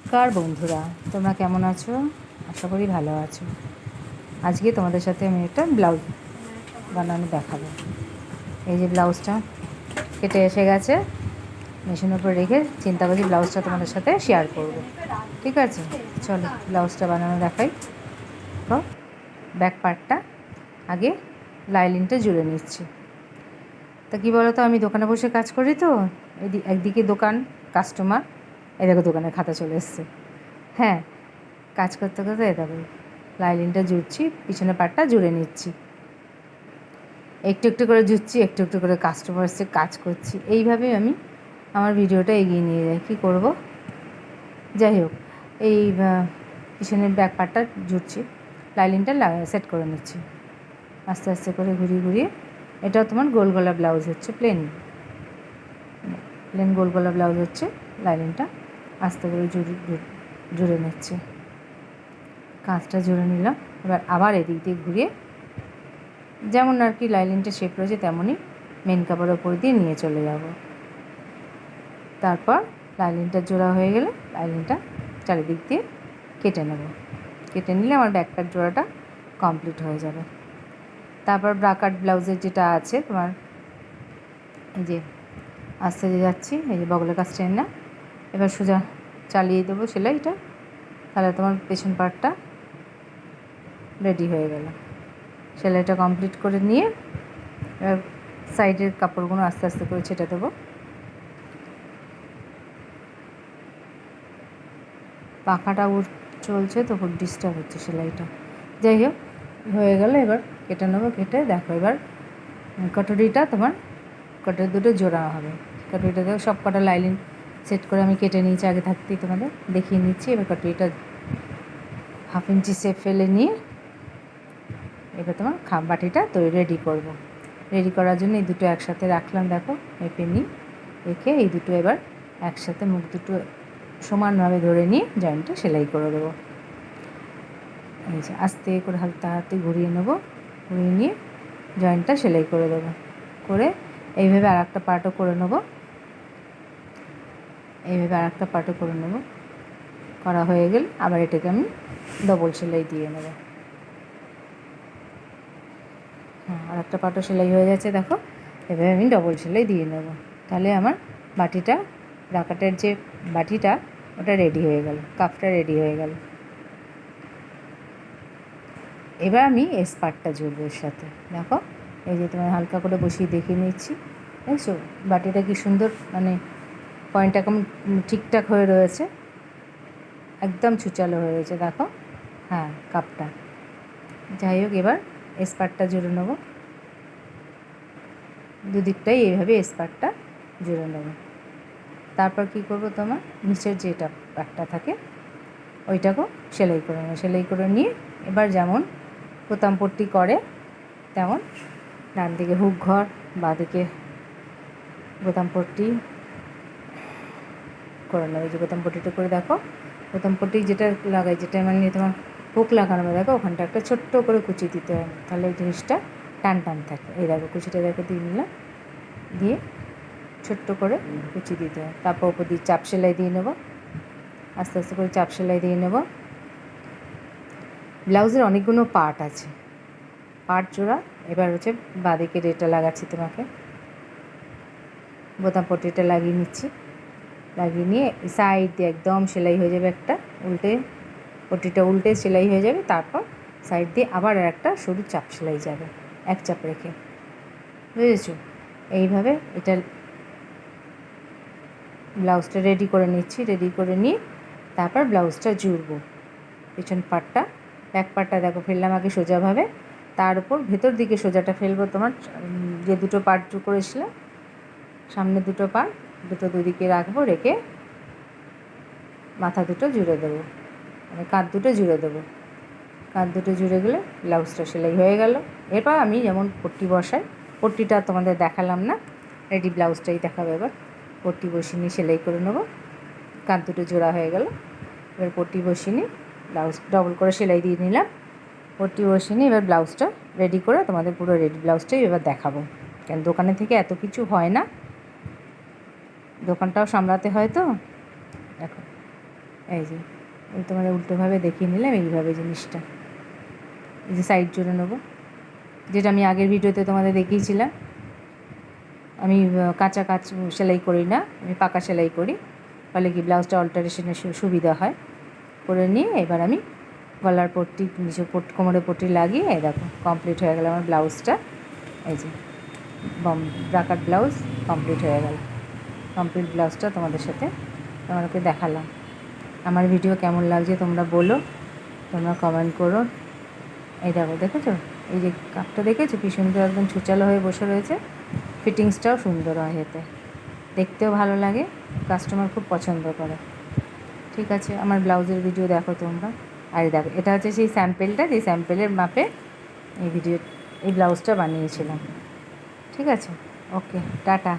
নমস্কার বন্ধুরা, তোমরা কেমন আছো? আশা করি ভালো আছো। আজকে তোমাদের সাথে আমি একটা ব্লাউজ বানানো দেখাবো। এই যে ব্লাউজটা কেটে এসে গেছে, মেশিনের উপর রেখে চিন্তা করছি ব্লাউজটা তোমাদের সাথে শেয়ার করব। ঠিক আছে, চলো ব্লাউজটা বানানো দেখাই। তো ব্যাক পার্টটা আগে লাইলিনটা জুড়ে নিচ্ছি। তা কী বলো তো, আমি দোকানে বসে কাজ করি তো, একদিকে দোকান, কাস্টমার, এদিকে দোকানের খাতা চলে এসছে। হ্যাঁ, কাজ করতে করতে দেখো লাইলিনটা জুড়ছি, পিছনের পাটটা জুড়ে নিচ্ছি, একটু একটু করে জুড়ছি, একটু একটু করে কাস্টমার এসে কাজ করছি। এইভাবেই আমি আমার ভিডিওটা এগিয়ে নিয়ে যাই। কী করব, যাই হোক, এই পিছনের ব্যাক পার্টটা জুড়ছি, লাইলিনটা সেট করে নিচ্ছি আস্তে আস্তে করে ঘুরিয়ে ঘুরিয়ে। এটাও তোমার গোল গলা ব্লাউজ হচ্ছে, প্লেন গোল গলা ব্লাউজ হচ্ছে। লাইলিনটা আস্তে করে জুড়ে নিচ্ছি, কাঁচটা জুড়ে নিলাম। এবার আবার এদিক দিয়ে ঘুরিয়ে যেমন আর কি লাইলিনটা শেপ রয়েছে তেমনই মেন কাপড়ের ওপর দিয়ে নিয়ে চলে যাব। তারপর লাইলিনটা জোড়া হয়ে গেলে লাইলিনটা চারিদিক দিয়ে কেটে নেব। কেটে নিলে আমার ব্যাক পার্ট জোড়াটা কমপ্লিট হয়ে যাবে। তারপর ব্রাকাট ব্লাউজের যেটা আছে তোমার, এই যে আস্তে যাচ্ছি, এই যে বগলের কাজ টেনে না, এবার সোজা চালিয়ে দেবো সেলাইটা, তাহলে তোমার পেছন পার্টটা রেডি হয়ে গেল। সেলাইটা কমপ্লিট করে নিয়ে এবার সাইডের কাপড়গুলো আস্তে আস্তে করে ছেটে দেবো। পাখাটা চলছে তো খুব ডিস্টার্ব হচ্ছে সেলাইটা। যাই হোক, হয়ে গেল। এবার কেটে নেবো। কেটে দেখো এবার কটরিটা তোমার কটরি দুটো জোড়া হবে। কটরিটাতে সব কটা লাইলিন সেট করে আমি কেটে নিয়েছি, আগে থাকতেই তোমাদের দেখিয়ে নিচ্ছি। এবার কটরিটা 1/2 ইঞ্চি শেপ ফেলে নিয়ে এবার তোমার বাটিটা রেডি করব। রেডি করার জন্য এই দুটো একসাথে রাখলাম, দেখো মেপে নিই। রেখে এই দুটো এবার একসাথে মুখ দুটো সমানভাবে ধরে নিয়ে জয়েন্টটা সেলাই করে দেবো। এই যে আস্তে করে হালকা হাতে ঘুরিয়ে নেবো, ঘুরিয়ে নিয়ে জয়েন্টটা সেলাই করে দেবো। করে এইভাবে আর একটা পার্টও করে নেবো, এইভাবে আর একটা পার্টও করে নেবো। করা হয়ে গেলে আবার এটাকে আমি ডবল সেলাই দিয়ে নেবো। হ্যাঁ, আর একটা পার্টও সেলাই হয়ে যাচ্ছে, দেখো এভাবে আমি ডবল সেলাই দিয়ে নেবো। তাহলে আমার বাটিটা, ব্রাকাটের যে বাটিটা, ওটা রেডি হয়ে গেল, কাপটা রেডি হয়ে গেল। এবার আমি এস পার্টটা জুড়বো এর সাথে। দেখো এই যে তোমার হালকা করে বসিয়ে দেখিয়ে নিচ্ছি, দেখছো বাটিটা কি সুন্দর, মানে পয়েন্টটা কেমন ঠিকঠাক হয়ে রয়েছে, একদম ছুচালো হয়েছে দেখো। হ্যাঁ, কাপটা। যাই হোক, এবার এস পার্টটা জুড়ে নেবো। দুদিকটাই এইভাবে এস পার্টটা জুড়ে নেবো। তারপর কী করবো, তোমার নিচের যেটা পার্টটা থাকে ওইটাকেও সেলাই করে নেবো। সেলাই করে নিয়ে এবার যেমন বোতাম পট্টি করে তেমন ডান দিকে হুক ঘর, বাঁ দিকে বোতাম পট্টি করে নেবে। যে বোতাম পট্টিটা করে দেখো, বোতাম পট্টি যেটা লাগাই, যেটা মানে তোমার হুক লাগানো হবে, দেখো ওখানটা একটা ছোট্ট করে কুচি দিতে হবে, তাহলে এই জিনিসটা টান টান থাকে। এই দেখো কুচিটা দেখো দিয়ে নিলাম, দিয়ে ছোট্ট করে কুচি দিতে হবে। তারপর ওপর দিয়ে চাপ সেলাই দিয়ে নেবো, আস্তে আস্তে করে চাপ সেলাই দিয়ে নেব। ব্লাউজের অনেকগুলো পার্ট আছে, পার্ট জোড়া। এবার হচ্ছে বাঁদিকে এটা লাগাচ্ছি, তোমাকে বোতাম পট্টিটা লাগিয়ে নিচ্ছি। লাগিয়ে নিয়ে সাইড দিয়ে একদম সেলাই হয়ে যাবে, একটা উল্টে পট্টিটা উল্টে সেলাই হয়ে যাবে। তারপর সাইড দিয়ে আবার একটা সরু চাপ সেলাই যাবে, এক চাপ রেখে, বুঝেছো? এইভাবে এটা ব্লাউজটা রেডি করে নিচ্ছি। রেডি করে নিয়ে তারপর ব্লাউজটা জুড়বো। পিছন পাটটা, ব্যাক পাটটা দেখো ফেললাম আগে সোজাভাবে, তার উপর ভেতর দিকে সোজাটা ফেলবো। তোমার যে দুটো পার্ট করেছিলাম, সামনে দুটো পার্ট, দুটো দুদিকে রাখবো, রেখে মাথা দুটো জুড়ে দেবো, মানে কাঁধ দুটো জুড়ে দেবো। কাঁধ দুটো জুড়ে গেলে ব্লাউজটা সেলাই হয়ে গেল। এরপর আমি যেমন পট্টি বসাই, পট্টিটা তোমাদের দেখালাম না, রেডি ব্লাউজটাই দেখাবো। এবার পট্টি বসিয়ে নিয়ে সেলাই করে নেবো। কাঁধ দুটো জোড়া হয়ে গেল। এবার পট্টি বসিয়ে নিয়ে ব্লাউজ ডবল করে সেলাই দিয়ে নিলাম। পট্টি বসিয়ে নিয়ে এবার ব্লাউজটা রেডি করে তোমাদের পুরো রেডি ব্লাউজটাই এবার দেখাবো। কেন দোকানে থেকে এত কিছু হয় না, দোকানটাও সামলাতে হয় তো। দেখো এই যে তোমাদের উল্টোভাবে দেখিয়ে নিলাম, এইভাবে জিনিসটা। এই যে সাইড জুড়ে নেবো, যেটা আমি আগের ভিডিওতে তোমাদের দেখিয়েছিলাম। আমি কাঁচা সেলাই করি না, আমি পাকা সেলাই করি, ফলে কি ব্লাউজটা অল্টারেশনের সুবিধা হয়। করে নিয়ে এবার আমি গলার পট্টি, নিচে কোমরে পট্টি লাগিয়ে দেখো কমপ্লিট হয়ে গেল আমার ব্লাউজটা। এই যে ব্রাকাট ব্লাউজ কমপ্লিট হয়ে গেল। কমপ্লিট ব্লাউজটা তোমাদেরকে দেখালাম। আমার ভিডিও কেমন লাগছে তোমরা বলো, তোমরা কমেন্ট করো। এই দেখো, দেখেছো এই যে কাপটা দেখেছো কি সুন্দর একদম ছুচালো হয়ে বসে রয়েছে। ফিটিংসটাও সুন্দর হয়, এতে দেখতেও ভালো লাগে, কাস্টমার খুব পছন্দ করে। ঠিক আছে, আমার ব্লাউজের ভিডিও দেখো তোমরা। আর দেখো, এটা হচ্ছে সেই স্যাম্পেলটা, যে স্যাম্পেলের মাপে এই ব্লাউজটা বানিয়েছিলাম। ঠিক আছে, ওকে, টাটা।